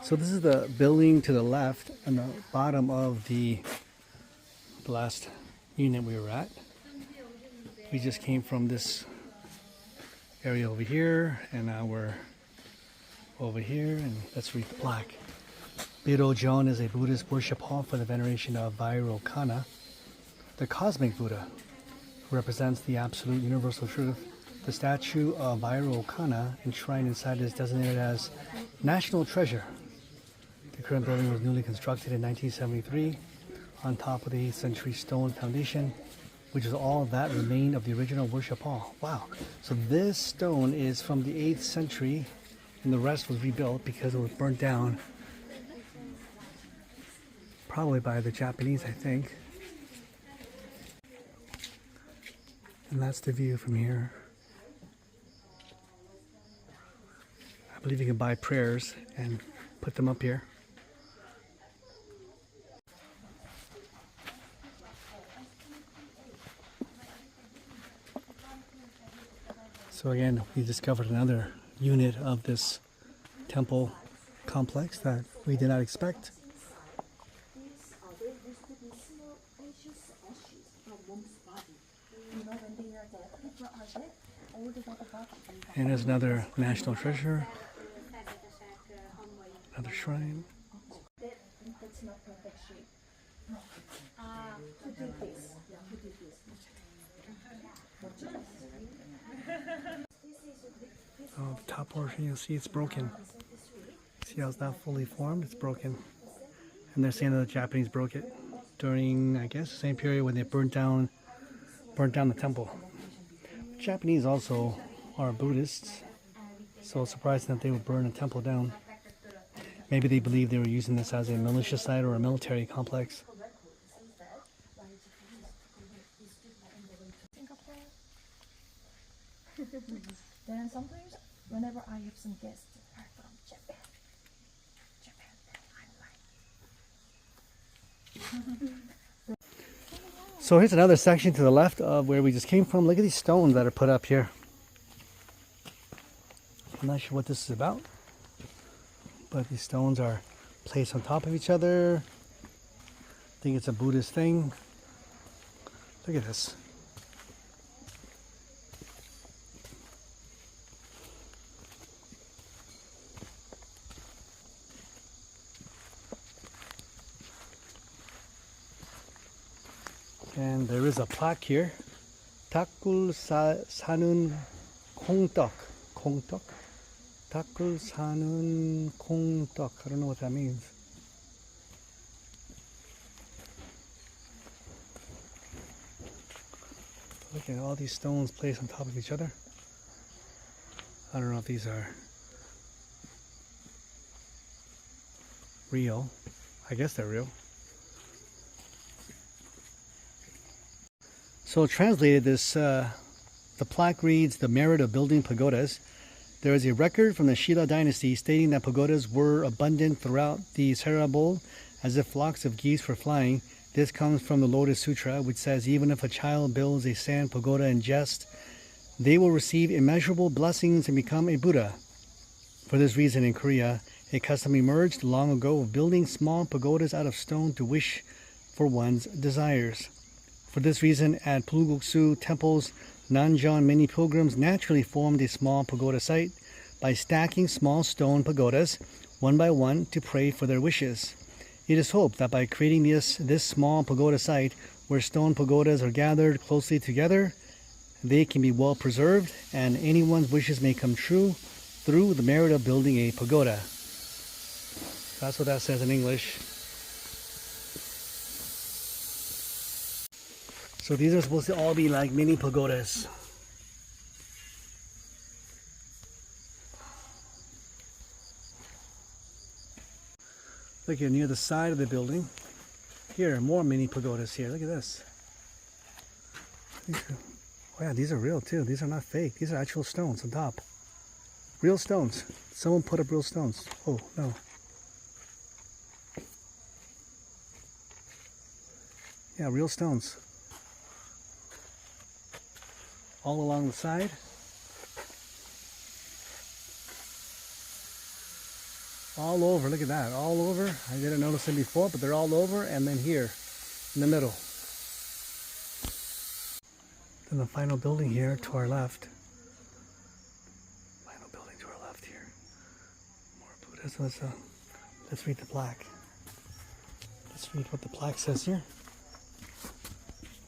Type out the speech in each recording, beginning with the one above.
So this is the building to the left and the bottom of the last unit we were at. We just came from this area over here, and now we're over here, and let's read the plaque. Birojeon is a Buddhist worship hall for the veneration of Vairocana, the cosmic Buddha, who represents the absolute universal truth. The statue of Vairocana enshrined inside is designated as National Treasure. The current building was newly constructed in 1973 on top of the 8th century stone foundation, which is all that remained of the original worship hall. Wow. So this stone is from the 8th century, and the rest was rebuilt because it was burnt down, probably by the Japanese, I think. And that's the view from here. I believe you can buy prayers and put them up here. So again, we discovered another unit of this temple complex that we did not expect. And there's another national treasure, another shrine. Oh, the top portion, you'll see it's broken. See how it's not fully formed? It's broken. And they're saying that the Japanese broke it during, I guess, the same period when they burnt down the temple. Japanese also are Buddhists, so it's surprising that they would burn a temple down. Maybe they believe they were using this as a militia site or a military complex. Then sometimes, whenever I have some guests are from Japan, I like. So here's another section to the left of where we just came from. Look at these stones that are put up here. I'm not sure what this is about, but these stones are placed on top of each other. I think it's a Buddhist thing. Look at this. And there is a plaque here. Takul Sanun Kongtok. Kongtok? Takul Sanun Kongtok. I don't know what that means. Look at all these stones placed on top of each other. I don't know if these are real. I guess they're real. So translated, the plaque reads, "The merit of building pagodas." There is a record from the Shilla dynasty stating that pagodas were abundant throughout the Serabol, as if flocks of geese were flying. This comes from the Lotus Sutra, which says, even if a child builds a sand pagoda in jest, they will receive immeasurable blessings and become a Buddha. For this reason, in Korea, a custom emerged long ago of building small pagodas out of stone to wish for one's desires. For this reason, at Bulguksa temples, Nahanjeon, many pilgrims naturally formed a small pagoda site by stacking small stone pagodas one by one to pray for their wishes. It is hoped that by creating this small pagoda site where stone pagodas are gathered closely together, they can be well preserved and anyone's wishes may come true through the merit of building a pagoda. That's what that says in English. So these are supposed to all be like mini pagodas. Look here, near the side of the building. Here, more mini pagodas here. Look at this. Oh yeah, these are real too. These are not fake. These are actual stones on top. Real stones. Someone put up real stones. Oh, no. Yeah, real stones. All along the side. All over, look at that, all over. I didn't notice them before, but they're all over, and then here, in the middle. Then the final building here to our left. Final building to our left here. More Buddhas. Let's read the plaque. Let's read what the plaque says here.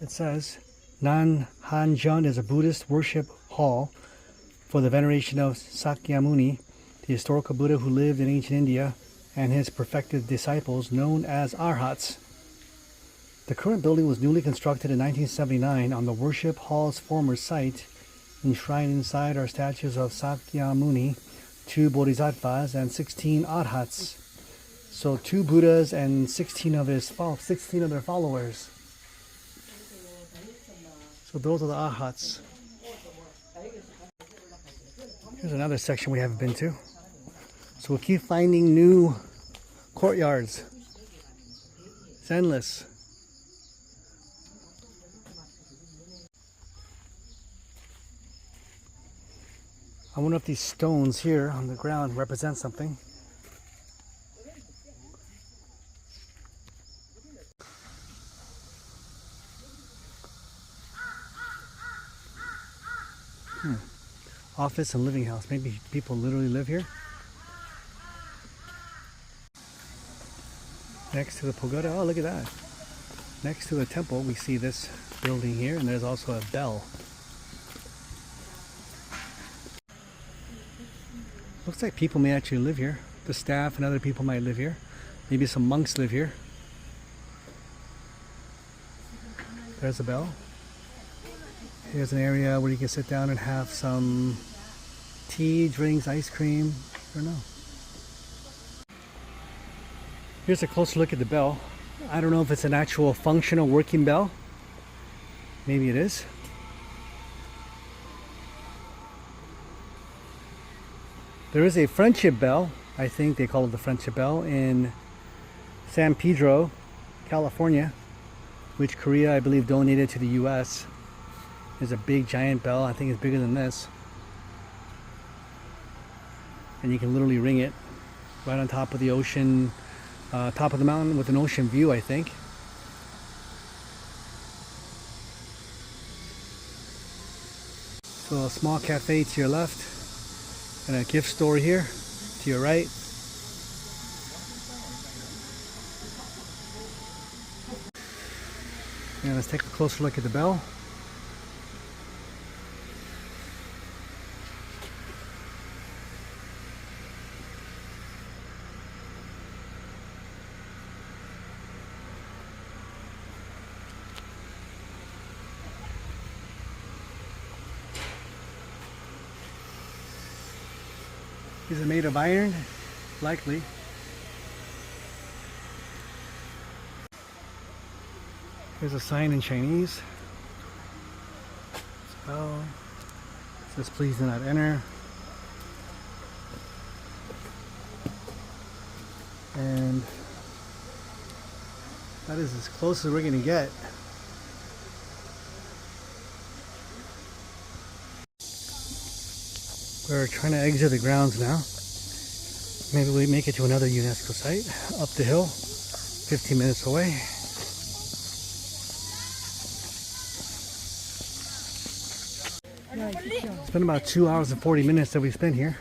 It says, Nahanjeon is a Buddhist worship hall for the veneration of Sakyamuni, the historical Buddha who lived in ancient India, and his perfected disciples known as Arhats. The current building was newly constructed in 1979 on the worship hall's former site. Enshrined inside are statues of Sakyamuni, 2 Bodhisattvas, and 16 Arhats. So 2 Buddhas and 16 of their followers. So those are the Arhats. Here's another section we haven't been to. So we'll keep finding new courtyards. It's endless. I wonder if these stones here on the ground represent something. Office and living house. Maybe people literally live here. Next to the pagoda. Oh, look at that. Next to the temple, we see this building here, and there's also a bell. Looks like people may actually live here. The staff and other people might live here. Maybe some monks live here. There's a bell. Here's an area where you can sit down and have some tea, drinks, ice cream. I don't know. Here's a closer look at the bell. I don't know if it's an actual functional working bell. Maybe it is. There is a friendship bell. I think they call it the friendship bell in San Pedro, California, which Korea, I believe, donated to the US. There's a big giant bell. I think it's bigger than this. And you can literally ring it right on top of the ocean, top of the mountain with an ocean view, I think. So a small cafe to your left and a gift store here to your right. And let's take a closer look at the bell. Is it made of iron? Likely. There's a sign in Chinese. So, it says please do not enter. And that is as close as we're going to get. We're trying to exit the grounds now. Maybe we make it to another UNESCO site up the hill, 15 minutes away. It's been about 2 hours and 40 minutes that we spent here.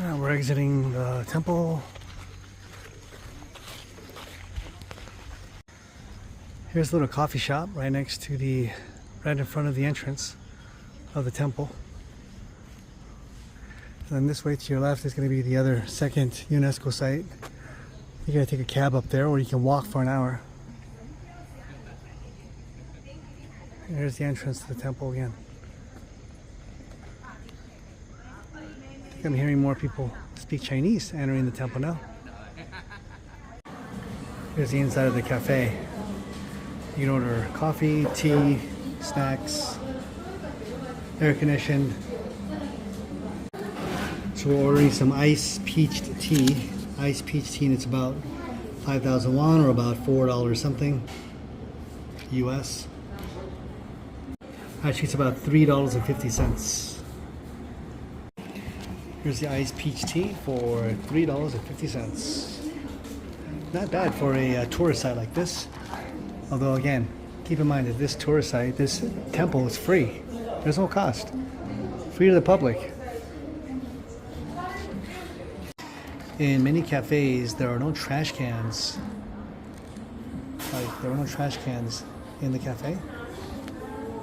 We're exiting the temple. Here's a little coffee shop right next to right in front of the entrance of the temple. And then this way to your left is going to be the other second UNESCO site. You gotta take a cab up there, or you can walk for an hour. And here's the entrance to the temple again. I think I'm hearing more people speak Chinese entering the temple now. Here's the inside of the cafe. You can order coffee, tea, snacks, air conditioned. So we're ordering some iced peach tea. Iced peach tea, and it's about 5,000 won, or about $4 something US. Actually, it's about $3.50. Here's the iced peach tea for $3.50. Not bad for a tourist site like this. Although again, keep in mind that this tourist site, this temple is free. There's no cost. Free to the public. In many cafes, there are no trash cans. Like, there are no trash cans in the cafe.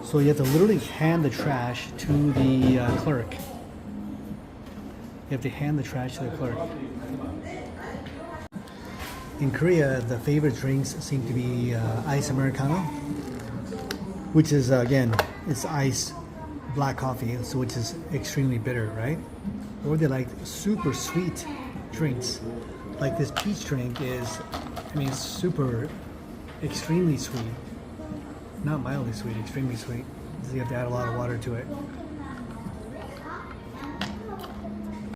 So you have to literally hand the trash to the clerk. You have to hand the trash to the clerk. In Korea, the favorite drinks seem to be ice Americano, which is, again, it's ice black coffee, so which is extremely bitter, right? Or they like super sweet drinks. Like this peach drink is, I mean, it's super, extremely sweet. Not mildly sweet, extremely sweet. So you have to add a lot of water to it.